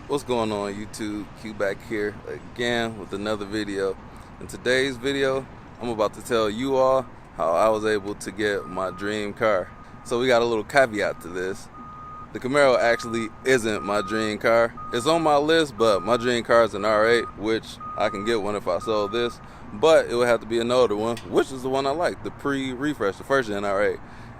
What's going on YouTube? Q back here again with another video. In today's video, I'm about to tell you all how I was able to get my dream car. So we got a little caveat to this. The Camaro actually isn't my dream car. It's on my list, but my dream car is an R8, which I can get one if I sold this, but it would have to be an older one, which is the one I like, the pre-refresh, the first gen R8.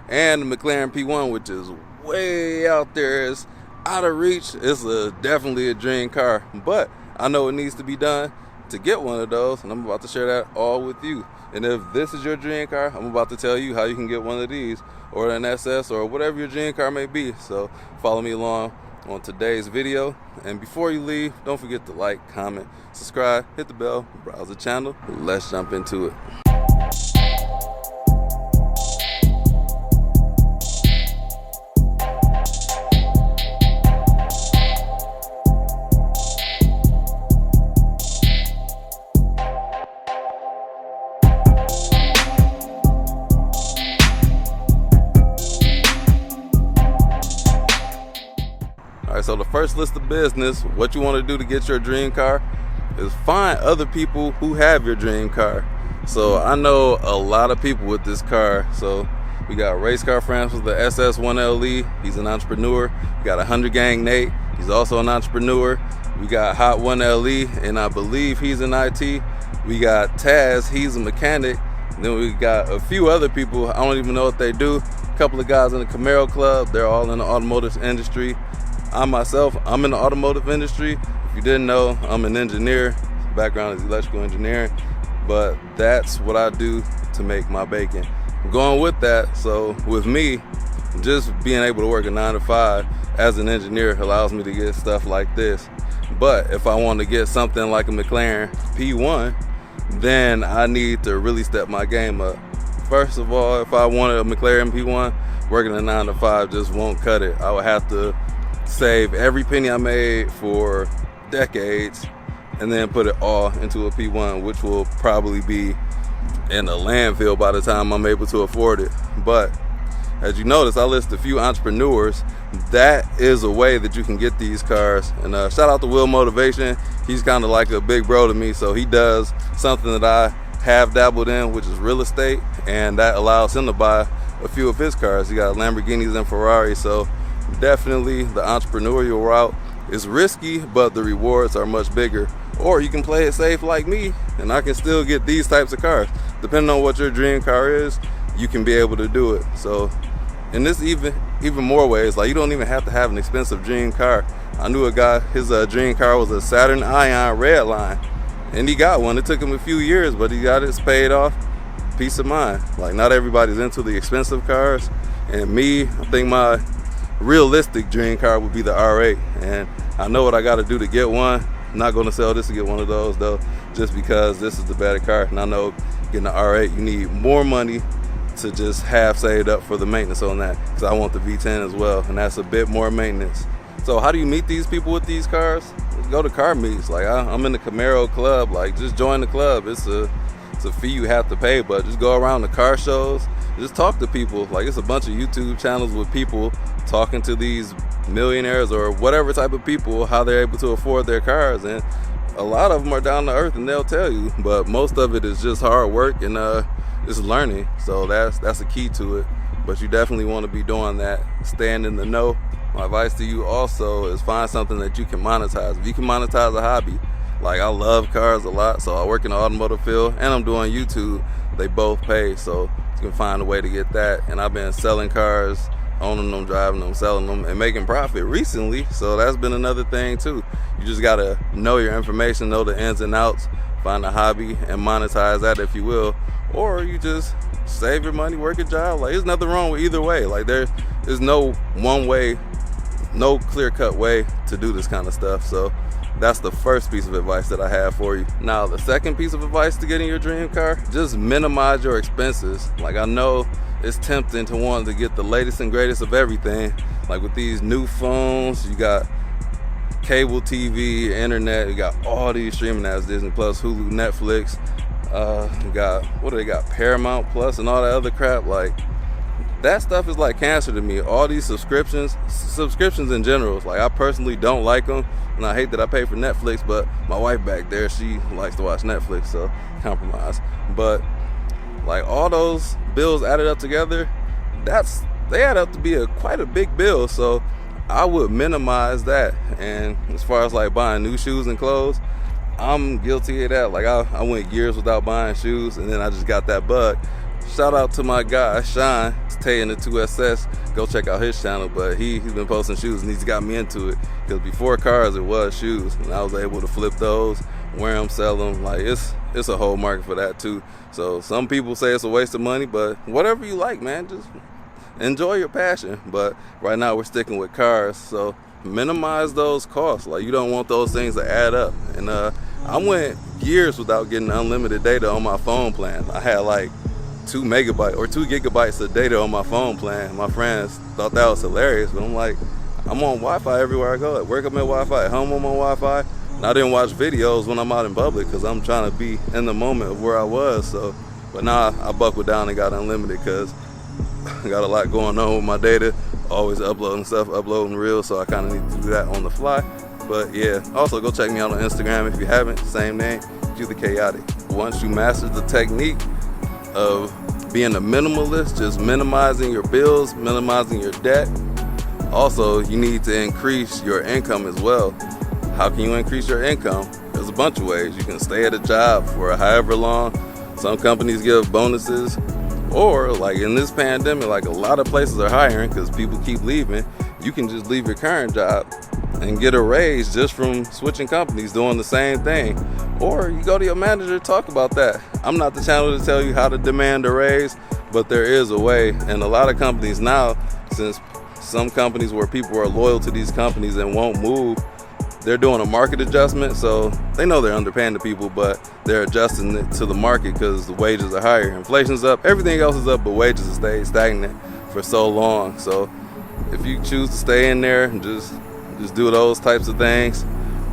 And the McLaren P1, which is way out there. It's out of reach. It's definitely a dream car, but I know it needs to be done to get one of those, and I'm about to share that all with you. And if this is your dream car, I'm about to tell you how you can get one of these, or an SS, or whatever your dream car may be. So follow me along on today's video, and before you leave, don't forget to like, comment, subscribe, hit the bell, browse the channel. Let's jump into it. Alright, so the first list of business, what you want to do to get your dream car is find other people who have your dream car. So I know a lot of people with this car. So we got Race Car Friends with the SS1LE. He's an entrepreneur. We got 100 Gang Nate. He's also an entrepreneur. We got Hot 1LE, and I believe he's in IT. We got Taz. He's a mechanic. And then we got a few other people. I don't even know what they do. A couple of guys in the Camaro Club. They're all in the automotive industry. I myself, I'm in the automotive industry. If you didn't know, I'm an engineer. Background is electrical engineering, but that's what I do to make my bacon. Going with that, so with me, just being able to work a 9 to 5 as an engineer allows me to get stuff like this. But if I want to get something like a McLaren P1, then I need to really step my game up. First of all, if I wanted a McLaren P1, working a 9 to 5 just won't cut it. I would have to save every penny I made for decades and then put it all into a P1, which will probably be in a landfill by the time I'm able to afford it. But as you notice, I list a few entrepreneurs. That is a way that you can get these cars. And shout out to Will Motivation. He's kind of like a big bro to me, so he does something that I have dabbled in, which is real estate, and that allows him to buy a few of his cars. He got Lamborghinis and Ferraris, so definitely the entrepreneurial route is risky, but the rewards are much bigger. Or you can play it safe like me, and I can still get these types of cars. Depending on what your dream car is, you can be able to do it. So, and this even more ways, like you don't even have to have an expensive dream car. I knew a guy, his dream car was a Saturn Ion Redline, and he got one. It took him a few years, but he got it paid off. Peace of mind. Like, not everybody's into the expensive cars, and me, I think my realistic dream car would be the R8, and I know what I got to do to get one. I'm not going to sell this to get one of those though, just because this is the better car, and I know getting the R8 you need more money to just have saved up for the maintenance on that, because I want the V10 as well, and that's a bit more maintenance. So how do you meet these people with these cars? Go to car meets. Like I'm in the Camaro Club. Like, just join the club. It's a fee you have to pay, but just go around the car shows, just talk to people. Like, it's a bunch of YouTube channels with people talking to these millionaires or whatever type of people, how they're able to afford their cars, and a lot of them are down to earth and they'll tell you, but most of it is just hard work and it's learning. So that's a key to it, but you definitely want to be doing that, staying in the know. My advice to you also is find something that you can monetize. If you can monetize a hobby, like I love cars a lot, so I work in the automotive field and I'm doing YouTube. They both pay, so you can find a way to get that. And I've been selling cars, owning them, driving them, selling them, and making profit recently. So that's been another thing too. You just gotta know your information, know the ins and outs, find a hobby and monetize that if you will. Or you just save your money, work a job. Like, there's nothing wrong with either way. Like, there's no one way, no clear-cut way to do this kind of stuff. So that's the first piece of advice that I have for you. Now, the second piece of advice to getting your dream car, just minimize your expenses. Like, I know it's tempting to want to get the latest and greatest of everything. Like with these new phones, you got cable TV, internet, you got all these streaming apps, Disney Plus, Hulu, Netflix, you got, what do they got, Paramount Plus and all that other crap. Like, that stuff is like cancer to me. All these subscriptions in general, like I personally don't like them, and I hate that I pay for Netflix, but my wife back there, she likes to watch Netflix, so compromise. But like all those bills added up together, they add up to be quite a big bill. So I would minimize that. And as far as like buying new shoes and clothes, I'm guilty of that. Like I went years without buying shoes, and then I just got that bug. Shout out to my guy Sean, Tay in the 2SS. Go check out his channel. But he's been posting shoes, and he's got me into it. Because before cars, it was shoes, and I was able to flip those, wear them, sell them. Like it's a whole market for that too. So some people say it's a waste of money, but whatever you like, man, just enjoy your passion. But right now we're sticking with cars, so minimize those costs. Like you don't want those things to add up. And I went years without getting unlimited data on my phone plan. I had like 2 megabytes or 2 gigabytes of data on my phone plan. My friends thought that was hilarious, but I'm like, I'm on Wi-Fi everywhere I go. At work I'm at Wi-Fi, at home I'm on Wi-Fi. And I didn't watch videos when I'm out in public because I'm trying to be in the moment of where I was. So, but now I buckled down and got unlimited because I got a lot going on with my data. Always uploading stuff, uploading reels, so I kind of need to do that on the fly. But yeah, also go check me out on Instagram if you haven't. Same name, Q the Chaotic. Once you master the technique of being a minimalist, just minimizing your bills, minimizing your debt. Also, you need to increase your income as well. How can you increase your income? There's a bunch of ways. You can stay at a job for however long. Some companies give bonuses, or like in this pandemic, like a lot of places are hiring because people keep leaving. You can just leave your current job and get a raise just from switching companies doing the same thing. Or you go to your manager, talk about that. I'm not the channel to tell you how to demand a raise, but there is a way. And a lot of companies now, since some companies where people are loyal to these companies and won't move, they're doing a market adjustment. So they know they're underpaying the people, but they're adjusting it to the market because the wages are higher. Inflation's up, everything else is up, but wages have stayed stagnant for so long. So if you choose to stay in there and just do those types of things,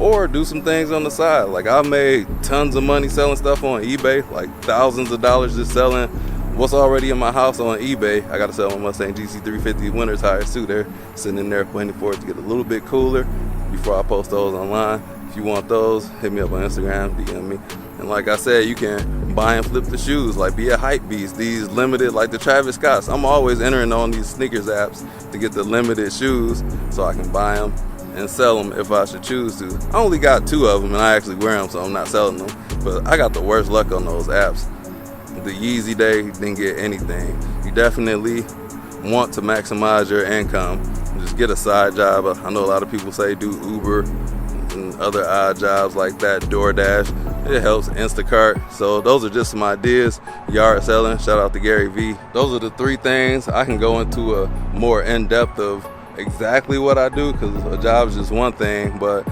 or do some things on the side. Like I made tons of money selling stuff on eBay, like thousands of dollars just selling what's already in my house on eBay. I gotta sell my Mustang GC350 winter tires too. They're sitting in there waiting for it to get a little bit cooler before I post those online. If you want those, hit me up on Instagram, DM me. And like I said, you can buy and flip the shoes, like be a hype beast. These limited, like the Travis Scotts. I'm always entering on these sneakers apps to get the limited shoes so I can buy them and sell them if I should choose to. I only got 2 of them and I actually wear them, so I'm not selling them. But I got the worst luck on those apps. The Yeezy Day didn't get anything. You definitely want to maximize your income. Just get a side job. I know a lot of people say do Uber and other odd jobs like that, DoorDash. It helps. Instacart. So those are just some ideas. Yard selling. Shout out to Gary V. Those are the 3 things. I can go into a more in-depth of exactly what I do, because a job is just one thing, but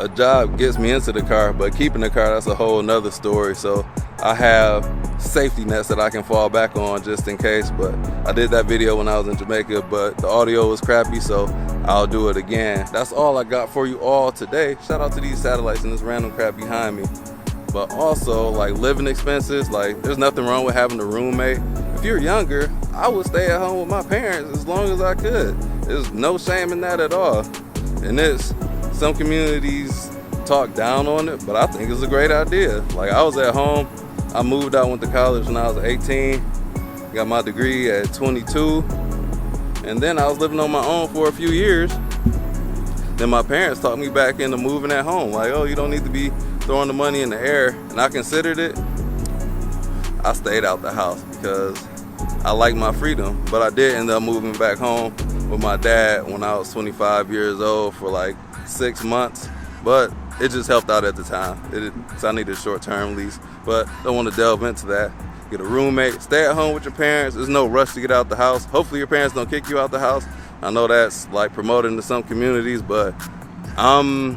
a job gets me into the car, but keeping the car, that's a whole nother story. So I have safety nets that I can fall back on just in case. But I did that video when I was in Jamaica, but the audio was crappy, so I'll do it again. That's all I got for you all today. Shout out to these satellites and this random crap behind me. But also, like, living expenses, like, there's nothing wrong with having a roommate. If you're younger, I would stay at home with my parents as long as I could. There's no shame in that at all. And some communities talk down on it, but I think it's a great idea. Like, I was at home, I moved out, went to college when I was 18, got my degree at 22, and then I was living on my own for a few years. Then my parents talked me back into moving at home. Like, oh, you don't need to be throwing the money in the air. And I considered it. I stayed out the house because I like my freedom, but I did end up moving back home with my dad when I was 25 years old for like 6 months, but it just helped out at the time. So I needed a short-term lease, but don't want to delve into that. Get a roommate, stay at home with your parents. There's no rush to get out the house. Hopefully your parents don't kick you out the house. I know that's like promoted into some communities, but I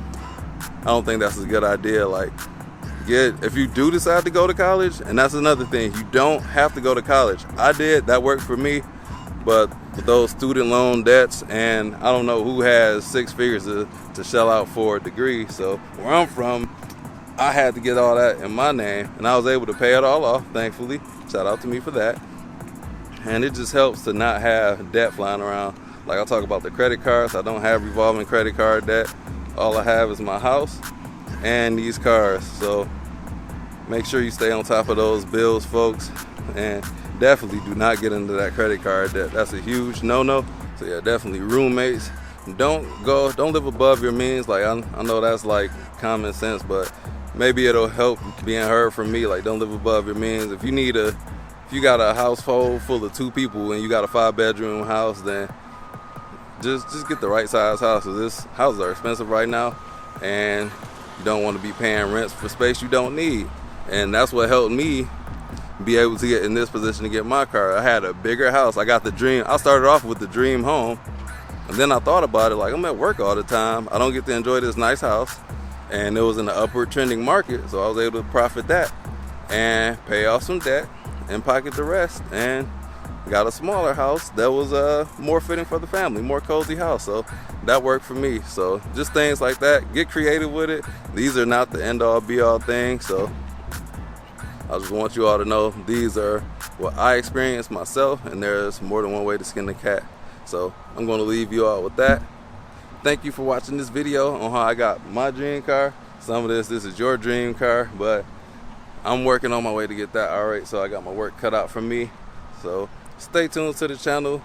don't think that's a good idea. Like, if you do decide to go to college, and that's another thing, you don't have to go to college. I did, that worked for me, but with those student loan debts, and I don't know who has 6 figures to shell out for a degree. So where I'm from, I had to get all that in my name, and I was able to pay it all off, thankfully. Shout out to me for that. and it just helps to not have debt flying around. Like I talk about the credit cards, I don't have revolving credit card debt. All I have is my house and these cars. So make sure you stay on top of those bills, folks, and definitely do not get into that credit card debt. That's a huge no-no. So yeah, definitely roommates. Don't live above your means. Like I know that's like common sense, but maybe it'll help being heard from me. Like, don't live above your means. If you got a household full of 2 people and you got a 5-bedroom house, then just get the right size house. This houses are expensive right now, and you don't want to be paying rents for space you don't need. And that's what helped me be able to get in this position to get my car. I had a bigger house. I got the dream. I started off with the dream home, and then I thought about it, like, I'm at work all the time. I don't get to enjoy this nice house, and it was in the upward trending market, so I was able to profit that and pay off some debt and pocket the rest, and got a smaller house that was more fitting for the family, more cozy house. So that worked for me. So just things like that. Get creative with it. These are not the end all be all things. So I just want you all to know these are what I experienced myself, and there's more than one way to skin the cat. So I'm going to leave you all with that. Thank you for watching this video on how I got my dream car. Some of this is your dream car, but I'm working on my way to get that. All right, so I got my work cut out for me. So stay tuned to the channel.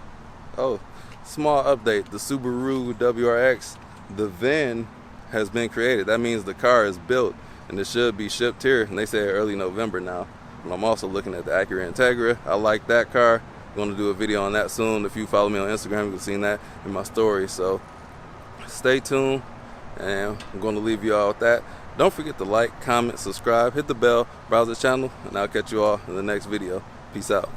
Oh, small update. The Subaru WRX, the VIN has been created. That means the car is built, and it should be shipped here. And they say early November now. And I'm also looking at the Acura Integra. I like that car. I'm going to do a video on that soon. If you follow me on Instagram, you've seen that in my story. So stay tuned, and I'm going to leave you all with that. Don't forget to like, comment, subscribe, hit the bell, browse the channel, and I'll catch you all in the next video. Peace out.